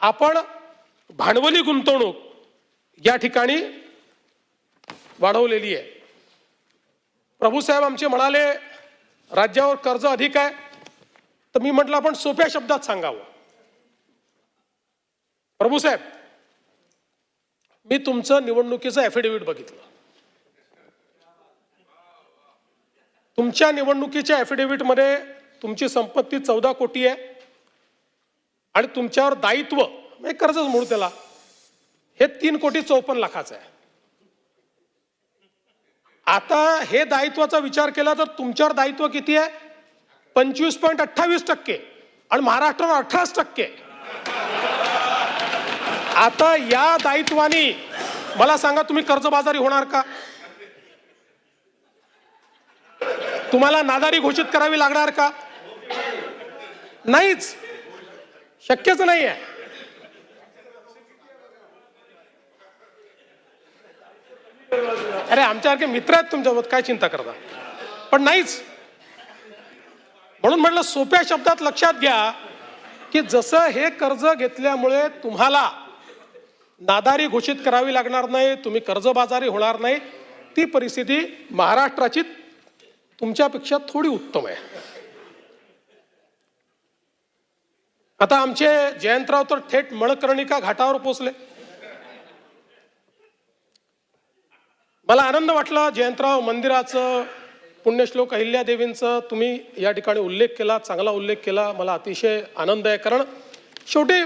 आपण भांडवली गुंतवणूक या ठिकाणी वाढवलेली आहे। प्रभूसाहेब आमचे म्हणाले राज्यावर कर्ज अधिक आहे, तर मी म्हटलं आपण सोप्या शब्दात सांगावं। प्रभूसाहेब, मी तुमचं निवडणुकीचं ॲफिडेव्हिट बघितलं। तुमच्या निवडणुकीच्या ॲफिडेव्हिटमध्ये तुमची संपत्ती 14 कोटी आहे आणि तुमच्यावर दायित्व म्हणजे कर्जच म्हणू त्याला हे 3,54,00,000 आहे। आता हे दायित्वाचा विचार केला तर तुमच्यावर दायित्व किती आहे? 25.28% आणि महाराष्ट्रावर 18%। आता या दायित्वानी मला सांगा तुम्ही कर्जबाजारी होणार का? तुम्हाला नादारी घोषित करावी लागणार का? नाहीच, शक्यच नाही आहे। अरे आमच्यासारखे मित्र आहेत तुमच्यासोबत, काय चिंता करता? पण नाहीच। म्हणून म्हटलं सोप्या शब्दात लक्षात घ्या की जसं हे कर्ज घेतल्यामुळे तुम्हाला नादारी घोषित करावी लागणार नाही, तुम्ही कर्जबाजारी होणार नाही, ती परिस्थिती महाराष्ट्राची तुमच्यापेक्षा थोडी उत्तम आहे। आता आमचे जयंतराव तर थेट मणकर्णिका घाटावर पोहोचले। मला आनंद वाटला जयंतराव मंदिराचं, पुण्यश्लोक अहिल्यादेवींचं तुम्ही या ठिकाणी उल्लेख केला, चांगला उल्लेख केला, मला अतिशय आनंद आहे। कारण शेवटी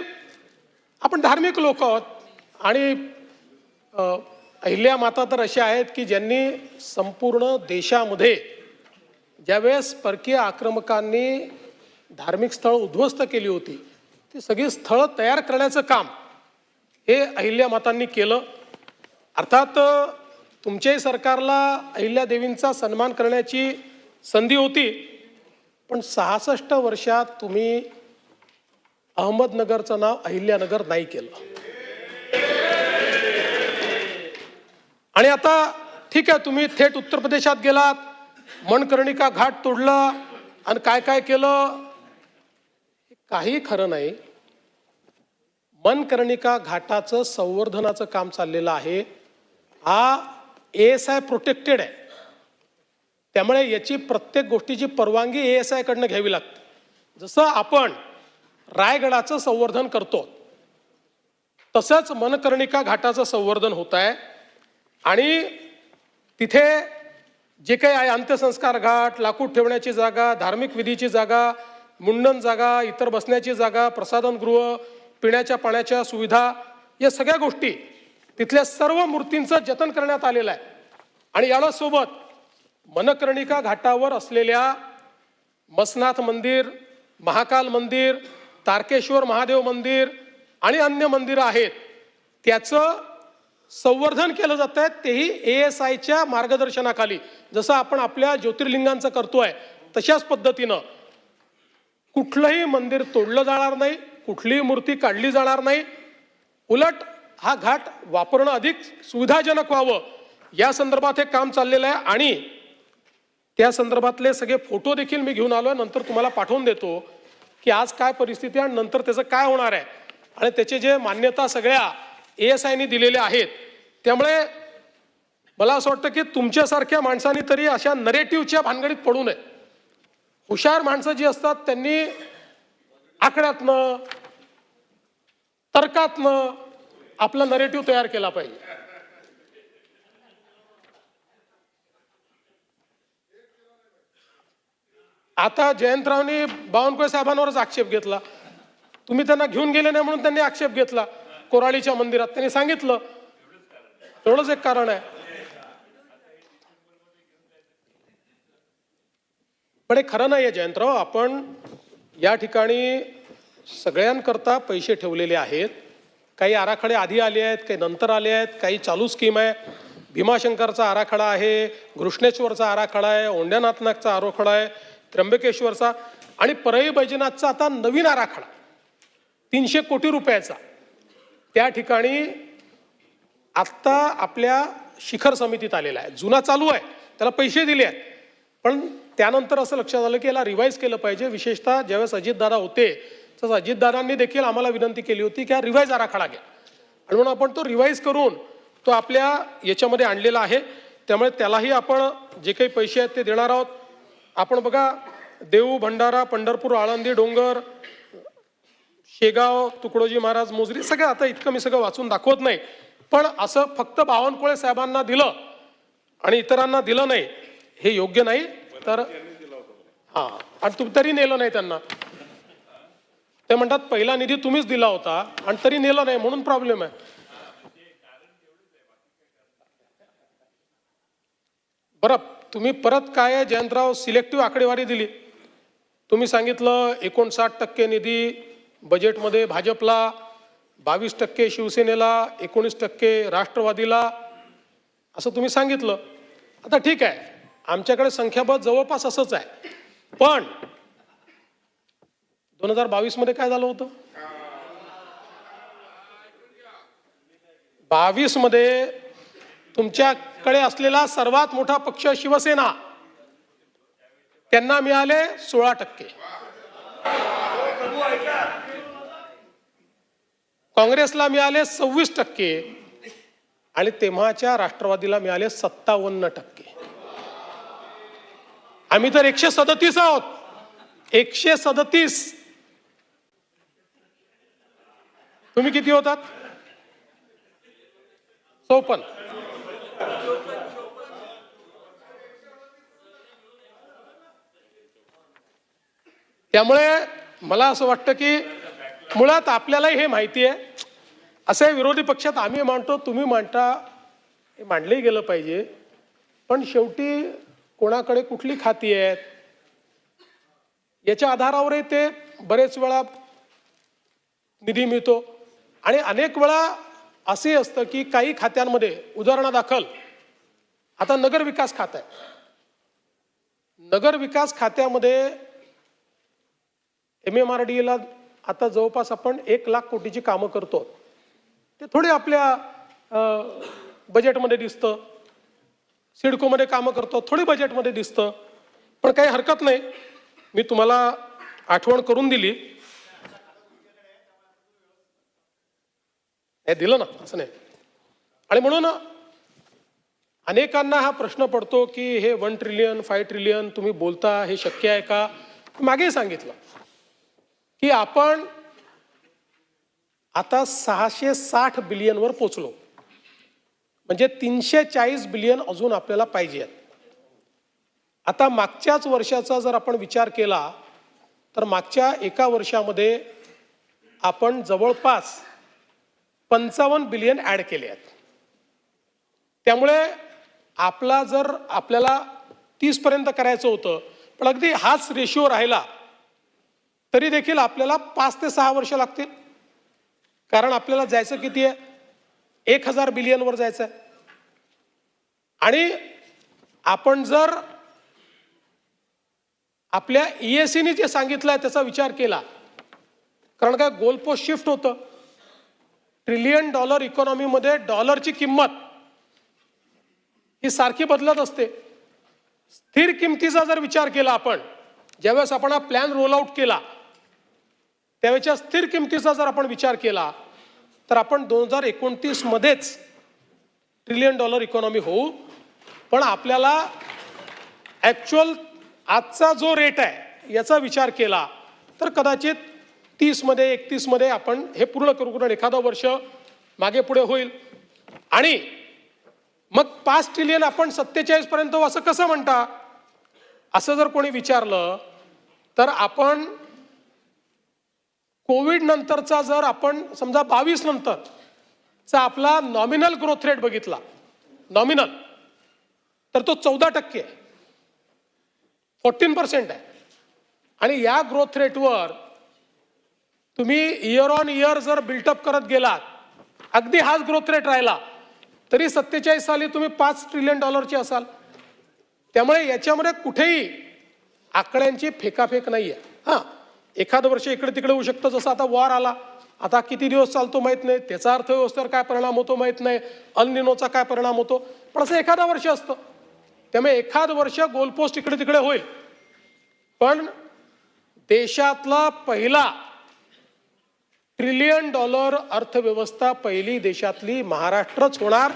आपण धार्मिक लोक आहोत आणि अहिल्या माता तर अशा आहेत की ज्यांनी संपूर्ण देशामध्ये ज्यावेळेस परकीय आक्रमकांनी धार्मिक स्थळ उद्ध्वस्त केली होती, ती सगळी स्थळं तयार करण्याचं काम हे अहिल्या मातांनी केलं। अर्थात तुमच्याही सरकारला अहिल्यादेवींचा सन्मान करण्याची संधी होती, पण 66 वर्षात तुम्ही अहमदनगरचं नाव अहिल्यानगर नाही केलं। आणि आता ठीक आहे, तुम्ही थेट उत्तर प्रदेशात गेलात, मणकर्णिका घाट तोडला आणि काय काय केलं, काही खरं नाही। मणकर्णिका घाटाचं संवर्धनाचं काम चाललेलं आहे। हा ASI प्रोटेक्टेड आहे, त्यामुळे याची प्रत्येक गोष्टीची परवानगी ASI कडनं घ्यावी लागते। जसं आपण रायगडाचं संवर्धन करतो तसंच मणकर्णिका घाटाचं संवर्धन होत आहे। आणि तिथे जे काही आहे अंत्यसंस्कार घाट, लाकूड ठेवण्याची जागा, धार्मिक विधीची जागा, मुंडन जागा, इतर बसण्याची जागा, प्रसाधनगृह, पिण्याच्या पाण्याच्या सुविधा, या सगळ्या गोष्टी तिथल्या सर्व मूर्तींचं जतन करण्यात आलेलं आहे। आणि यासोबत मणकर्णिका घाटावर असलेल्या मसनाथ मंदिर, महाकाल मंदिर, तारकेश्वर महादेव मंदिर आणि अन्य मंदिरं आहेत, त्याचं संवर्धन केलं जात आहे, तेही ASIच्या मार्गदर्शनाखाली। जसं आपण आपल्या ज्योतिर्लिंगांचं करतोय तशाच पद्धतीनं कुठलंही मंदिर तोडलं जाणार नाही, कुठलीही मूर्ती काढली जाणार नाही, उलट हा घाट वापरणं अधिक सुविधाजनक व्हावं या संदर्भात हे काम चाललेलं आहे। आणि त्या संदर्भातले सगळे फोटो देखील मी घेऊन आलोय, नंतर तुम्हाला पाठवून देतो की आज काय परिस्थिती आहे आणि नंतर त्याचं काय होणार आहे। आणि त्याचे जे मान्यता सगळ्या ASIनी दिलेल्या आहेत, त्यामुळे मला असं वाटतं की तुमच्यासारख्या माणसांनी तरी अशा नरेटिव्हच्या भानगडीत पडू नये। हुशार माणसं जी असतात त्यांनी आकड्यातनं, तर्कातनं आपला नरेटिव्ह तयार केला पाहिजे। आता जयंतरावनी बावनकुळे साहेबांवरच आक्षेप घेतला, तुम्ही त्यांना घेऊन गेले नाही म्हणून त्यांनी आक्षेप घेतला। कोराळीच्या मंदिरात त्यांनी सांगितलं, एवढंच एक कारण आहे। पण हे खरं नाही आहे जयंतराव, आपण या ठिकाणी सगळ्यांकरता पैसे ठेवलेले आहेत। काही आराखडे आधी आले आहेत, काही नंतर आले आहेत, काही चालू स्कीम आहे। भीमाशंकरचा आराखडा आहे, घृष्णेश्वरचा आराखडा आहे, औंढ्यानाथनाथचा आराखडा आहे, त्र्यंबकेश्वरचा आणि परळी बैजनाथचा आता नवीन आराखडा 300 कोटी रुपयाचा त्या ठिकाणी आत्ता आपल्या शिखर समितीत आलेला आहे। जुना चालू आहे, त्याला पैसे दिले आहेत, पण त्यानंतर असं लक्षात आलं की याला रिवाइज केलं पाहिजे। विशेषतः ज्यावेळेस अजितदादा होते तसं अजितदादांनी देखील आम्हाला विनंती केली होती की हा रिवाईज आराखडा घ्या, आणि म्हणून आपण तो रिवाईज करून तो आपल्या याच्यामध्ये आणलेला आहे. त्यामुळे त्यालाही आपण जे काही पैसे आहेत ते देणार आहोत. आपण बघा, देऊ, भंडारा, पंढरपूर, आळंदी, डोंगर, शेगाव, तुकडोजी महाराज, मोजरी, सगळं आता इतकं मी सगळं वाचून दाखवत नाही, पण असं फक्त बावनकुळे साहेबांना दिलं आणि इतरांना दिलं नाही हे योग्य नाही. तर हां, आणि तुम्ही तरी नेलं नाही त्यांना. ते म्हणतात पहिला निधी तुम्हीच दिला होता आणि तरी नेलं नाही, म्हणून प्रॉब्लेम आहे. बरं, तुम्ही परत काय जयंतराव सिलेक्टिव्ह आकडेवारी दिली. तुम्ही सांगितलं 59% निधी बजेटमध्ये भाजपला, 22% शिवसेनेला, 19% राष्ट्रवादीला, असं तुम्ही सांगितलं. आता ठीक आहे, आमच्याकडे संख्याबळ जवळपास असंच आहे. पण 2022 मध्ये काय झालं होतं? 22 मध्ये तुमच्याकडे असलेला सर्वात मोठा पक्ष शिवसेना, त्यांना मिळाले 16%, काँग्रेसला मिळाले 26% आणि तेव्हाच्या राष्ट्रवादीला मिळाले 57%. आम्ही तर 137 आहोत, 137. तुम्ही किती होतात? 54. त्यामुळे मला असं वाटतं की मुळात आपल्यालाही हे माहिती आहे, असे विरोधी पक्षात आम्ही मांडतो, तुम्ही मांडता, हे मांडलंही गेलं पाहिजे. पण शेवटी कोणाकडे कुठली खाती आहेत याच्या आधारावरही ते बरेच वेळा निधी मिळतो. आणि अनेक वेळा असे असतं की काही खात्यांमध्ये, उदाहरणादाखल आता नगर विकास खातं आहे, नगर विकास खात्यामध्ये MMRDA आता जवळपास आपण 1 लाख कोटीची कामं करतो. ते थोडे आपल्या बजेटमध्ये दिसतं. सिडकोमध्ये कामं करतो, थोडी बजेटमध्ये दिसतं. पण काही हरकत नाही, मी तुम्हाला आठवण करून दिली. हे दिलं ना, असं नाही. आणि म्हणून अनेकांना हा प्रश्न पडतो की हे 1 ट्रिलियन 5 ट्रिलियन तुम्ही बोलता, हे शक्य आहे का? मागेही सांगितलं की आपण आता 660 बिलियनवर पोचलो, म्हणजे 340 बिलियन अजून आपल्याला पाहिजे. आता मागच्याच वर्षाचा जर आपण विचार केला तर मागच्या एका वर्षामध्ये आपण जवळपास 55 बिलियन ॲड केले आहेत. त्यामुळे आपल्याला 30 पर्यंत करायचं होतं, पण अगदी हाच रेशिओ राहिला तरी देखील आपल्याला 5 ते 6 वर्ष लागतील. कारण आपल्याला जायचं किती आहे? 1000 बिलियनवर जायचं आहे. आणि आपण जर आपल्या EACने जे सांगितलंय त्याचा विचार केला, कारण काय गोलपोस्ट शिफ्ट होतं. $1 ट्रिलियन इकॉनॉमीमध्ये डॉलरची किंमत ही सारखी बदलत असते. स्थिर किमतीचा जर विचार केला आपण, ज्यावेळेस आपण हा प्लॅन रोल आउट केला त्यावेळेच्या स्थिर किमतीचा जर आपण विचार केला तर आपण 2029 मध्येच $1 ट्रिलियन इकॉनॉमी होऊ. पण आपल्याला ॲक्च्युअल आजचा जो रेट आहे याचा विचार केला तर कदाचित 30 मध्ये 31 मध्ये आपण हे पूर्ण करू, कारण एखादं वर्ष मागे पुढे होईल. आणि मग 5 ट्रिलियन आपण 47 पर्यंत असं कसं म्हणता, असं जर कोणी विचारलं तर आपण कोविड नंतरचा जर आपण समजा 22 नंतरचा आपला नॉमिनल ग्रोथ रेट बघितला, नॉमिनल, तर तो 14% आहे, 14% आहे. आणि या ग्रोथ रेटवर तुम्ही इयर ऑन इयर जर बिल्टअप करत गेलात, अगदी हाच ग्रोथ रेट राहिला तरी 47 साली तुम्ही $5 ट्रिलियन असाल. त्यामुळे याच्यामध्ये कुठेही आकड्यांची फेकाफेक नाही आहे. हां, एखादं वर्ष इकडे तिकडे होऊ शकतं, जसं आता वॉर आला, आता किती दिवस चालतो माहीत नाही, त्याचा अर्थव्यवस्थेवर काय परिणाम होतो माहीत नाही, अल निनोचा काय परिणाम होतो, पण असं एखादं वर्ष असतं. त्यामुळे एखादं वर्ष गोलपोस्ट इकडे तिकडे होईल, पण देशातला पहिला ट्रिलियन डॉलर अर्थव्यवस्था पहिली देशातली महाराष्ट्रच होणार